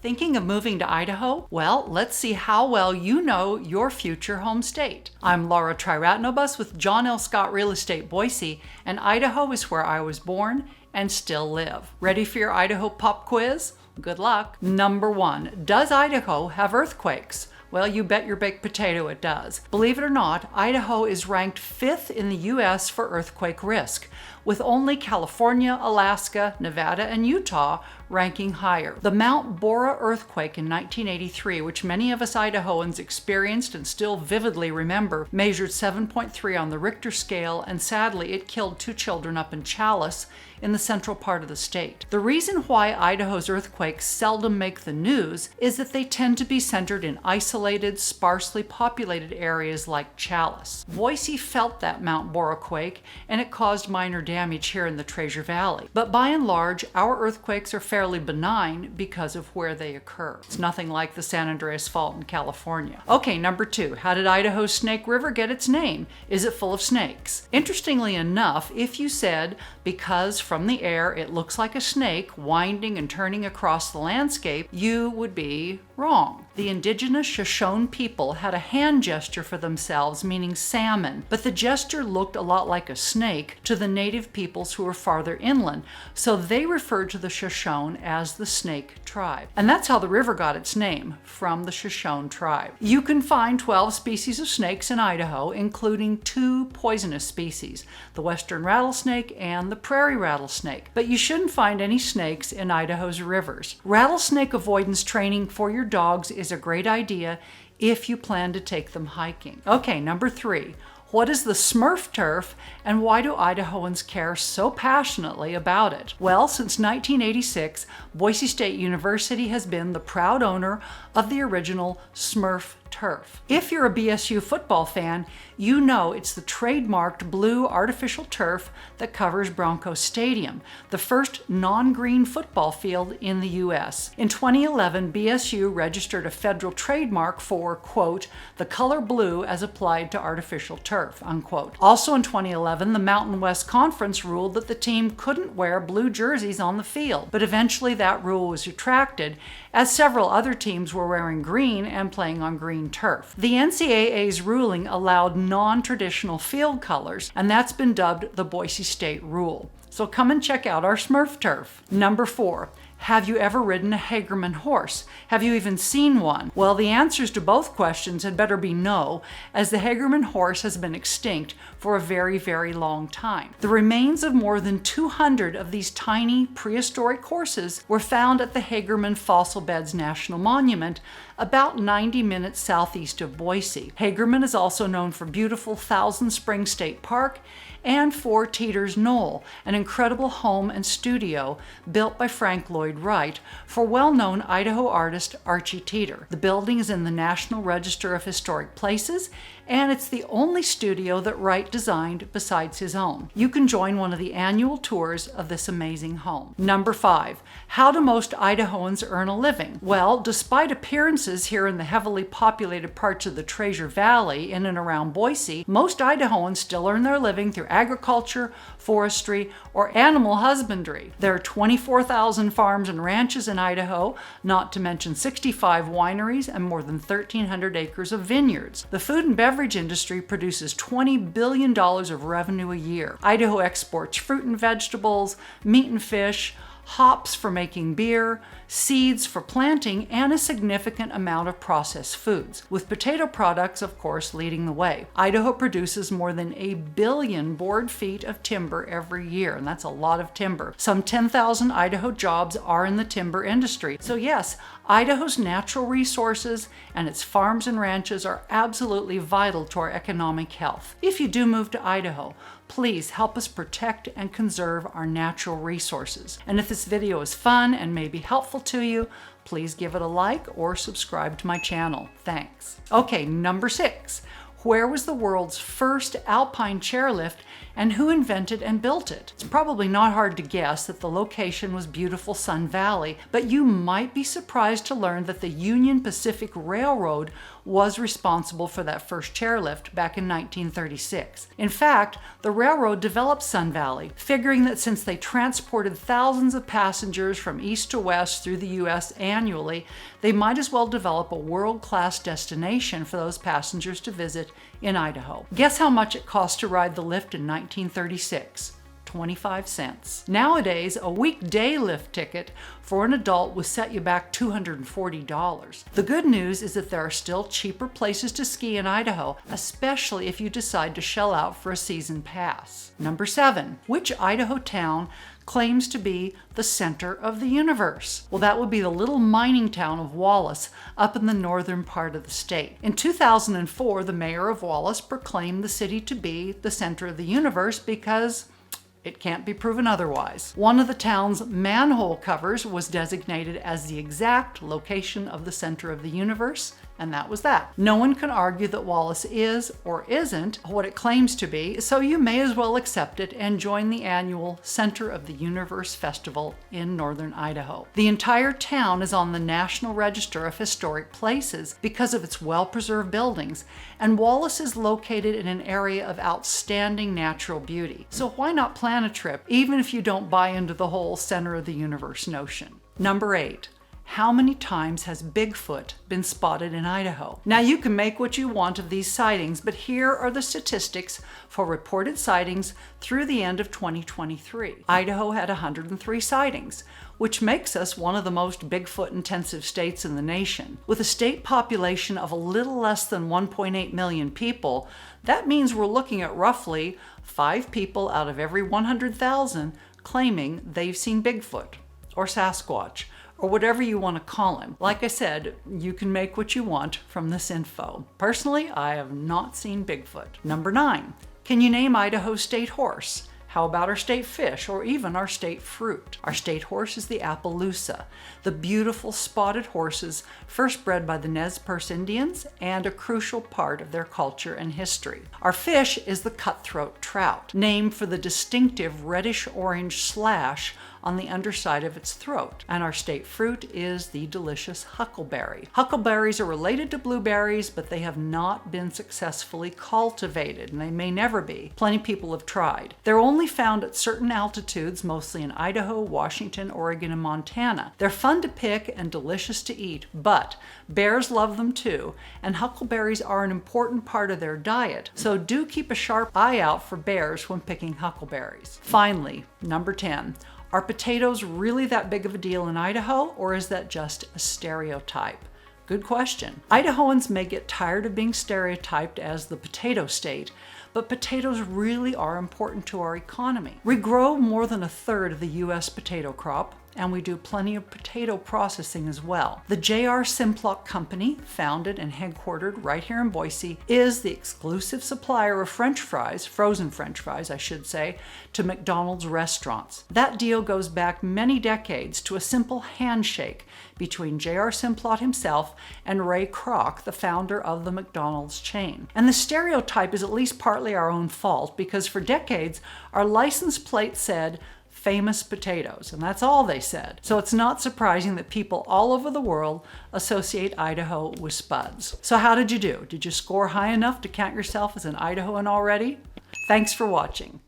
Thinking of moving to Idaho? Well, let's see how well you know your future home state. I'm Laura Triratnobus with John L. Scott Real Estate Boise, and Idaho is where I was born and still live. Ready for your Idaho pop quiz? Good luck. Number 1, does Idaho have earthquakes? Well, you bet your baked potato it does. Believe it or not, Idaho is ranked 5th in the U.S. for earthquake risk, with only California, Alaska, Nevada, and Utah ranking higher. The Mount Bora earthquake in 1983, which many of us Idahoans experienced and still vividly remember, measured 7.3 on the Richter scale, and sadly it killed 2 children up in Chalice in the central part of the state. The reason why Idaho's earthquakes seldom make the news is that they tend to be centered in isolated, sparsely populated areas like Chalice. Boise felt that Mount Bora quake, and it caused minor damage here in the Treasure Valley. But by and large, our earthquakes are fairly benign because of where they occur. It's nothing like the San Andreas Fault in California. Okay, number 2, how did Idaho's Snake River get its name? Is it full of snakes? Interestingly enough, if you said because from the air it looks like a snake winding and turning across the landscape, you would be wrong. The indigenous Shoshone people had a hand gesture for themselves meaning salmon, but the gesture looked a lot like a snake to the native peoples who were farther inland, so they referred to the Shoshone as the Snake Tribe. And that's how the river got its name, from the Shoshone tribe. You can find 12 species of snakes in Idaho, including 2 poisonous species, the western rattlesnake and the prairie rattlesnake. But you shouldn't find any snakes in Idaho's rivers. Rattlesnake avoidance training for your dogs is a great idea if you plan to take them hiking. Okay, number 3. What is the Smurf turf, and why do Idahoans care so passionately about it? Well, since 1986, Boise State University has been the proud owner of the original Smurf turf. If you're a BSU football fan, you know it's the trademarked blue artificial turf that covers Bronco Stadium, the first non-green football field in the U.S. In 2011, BSU registered a federal trademark for, quote, the color blue as applied to artificial turf, unquote. Also in 2011, the Mountain West Conference ruled that the team couldn't wear blue jerseys on the field, but eventually that rule was retracted as several other teams were wearing green and playing on green turf. The NCAA's ruling allowed non-traditional field colors, and that's been dubbed the Boise State Rule. So come and check out our Smurf turf. Number 4. Have you ever ridden a Hagerman horse? Have you even seen one? Well, the answers to both questions had better be no, as the Hagerman horse has been extinct for a very, very long time. The remains of more than 200 of these tiny prehistoric horses were found at the Hagerman Fossil Beds National Monument, about 90 minutes southeast of Boise. Hagerman is also known for beautiful Thousand Springs State Park and for Teeter's Knoll, an incredible home and studio built by Frank Lloyd Wright for well-known Idaho artist Archie Teeter. The building is in the National Register of Historic Places, and it's the only studio that Wright designed besides his own. You can join one of the annual tours of this amazing home. Number 5. How do most Idahoans earn a living? Well, despite appearances here in the heavily populated parts of the Treasure Valley in and around Boise, most Idahoans still earn their living through agriculture, forestry, or animal husbandry. There are 24,000 farms and ranches in Idaho, not to mention 65 wineries and more than 1,300 acres of vineyards. The food and beverage industry produces $20 billion of revenue a year. Idaho exports fruit and vegetables, meat and fish, hops for making beer, seeds for planting, and a significant amount of processed foods, with potato products, of course, leading the way. Idaho produces more than 1 billion board feet of timber every year, and that's a lot of timber. Some 10,000 Idaho jobs are in the timber industry. So yes, Idaho's natural resources and its farms and ranches are absolutely vital to our economic health. If you do move to Idaho, please help us protect and conserve our natural resources. And if this video is fun and may be helpful to you, please give it a like or subscribe to my channel. Thanks. Okay, number 6. Where was the world's first Alpine chairlift and who invented and built it? It's probably not hard to guess that the location was beautiful Sun Valley, but you might be surprised to learn that the Union Pacific Railroad was responsible for that first chairlift back in 1936. In fact, the railroad developed Sun Valley, figuring that since they transported thousands of passengers from east to west through the U.S. annually, they might as well develop a world-class destination for those passengers to visit in Idaho. Guess how much it cost to ride the lift in 1936? 25 cents. Nowadays, a weekday lift ticket for an adult will set you back $240. The good news is that there are still cheaper places to ski in Idaho, especially if you decide to shell out for a season pass. Number 7. Which Idaho town claims to be the center of the universe? Well, that would be the little mining town of Wallace up in the northern part of the state. In 2004, the mayor of Wallace proclaimed the city to be the center of the universe because it can't be proven otherwise. One of the town's manhole covers was designated as the exact location of the center of the universe, and that was that. No one can argue that Wallace is or isn't what it claims to be, so you may as well accept it and join the annual Center of the Universe Festival in northern Idaho. The entire town is on the National Register of Historic Places because of its well-preserved buildings, and Wallace is located in an area of outstanding natural beauty. So why not plan a trip, even if you don't buy into the whole center of the universe notion? Number 8. How many times has Bigfoot been spotted in Idaho? Now, you can make what you want of these sightings, but here are the statistics for reported sightings through the end of 2023. Idaho had 103 sightings, which makes us one of the most Bigfoot-intensive states in the nation. With a state population of a little less than 1.8 million people, that means we're looking at roughly 5 people out of every 100,000 claiming they've seen Bigfoot or Sasquatch, or whatever you want to call him. Like I said, you can make what you want from this info. Personally, I have not seen Bigfoot. Number 9, can you name Idaho's state horse? How about our state fish, or even our state fruit? Our state horse is the Appaloosa, the beautiful spotted horses first bred by the Nez Perce Indians and a crucial part of their culture and history. Our fish is the cutthroat trout, named for the distinctive reddish-orange slash on the underside of its throat. And our state fruit is the delicious huckleberry. Huckleberries are related to blueberries, but they have not been successfully cultivated, and they may never be. Plenty of people have tried. They're only found at certain altitudes, mostly in Idaho, Washington, Oregon, and Montana. They're fun to pick and delicious to eat, but bears love them too, and huckleberries are an important part of their diet, so do keep a sharp eye out for bears when picking huckleberries. Finally, number 10. Are potatoes really that big of a deal in Idaho, or is that just a stereotype? Good question. Idahoans may get tired of being stereotyped as the potato state, but potatoes really are important to our economy. We grow more than a third of the U.S. potato crop, and we do plenty of potato processing as well. The J.R. Simplot Company, founded and headquartered right here in Boise, is the exclusive supplier of French fries, frozen French fries, I should say, to McDonald's restaurants. That deal goes back many decades to a simple handshake between J.R. Simplot himself and Ray Kroc, the founder of the McDonald's chain. And the stereotype is at least partly our own fault, because for decades, our license plate said famous potatoes, and that's all they said. So it's not surprising that people all over the world associate Idaho with spuds. So how did you do? Did you score high enough to count yourself as an Idahoan already? Thanks for watching.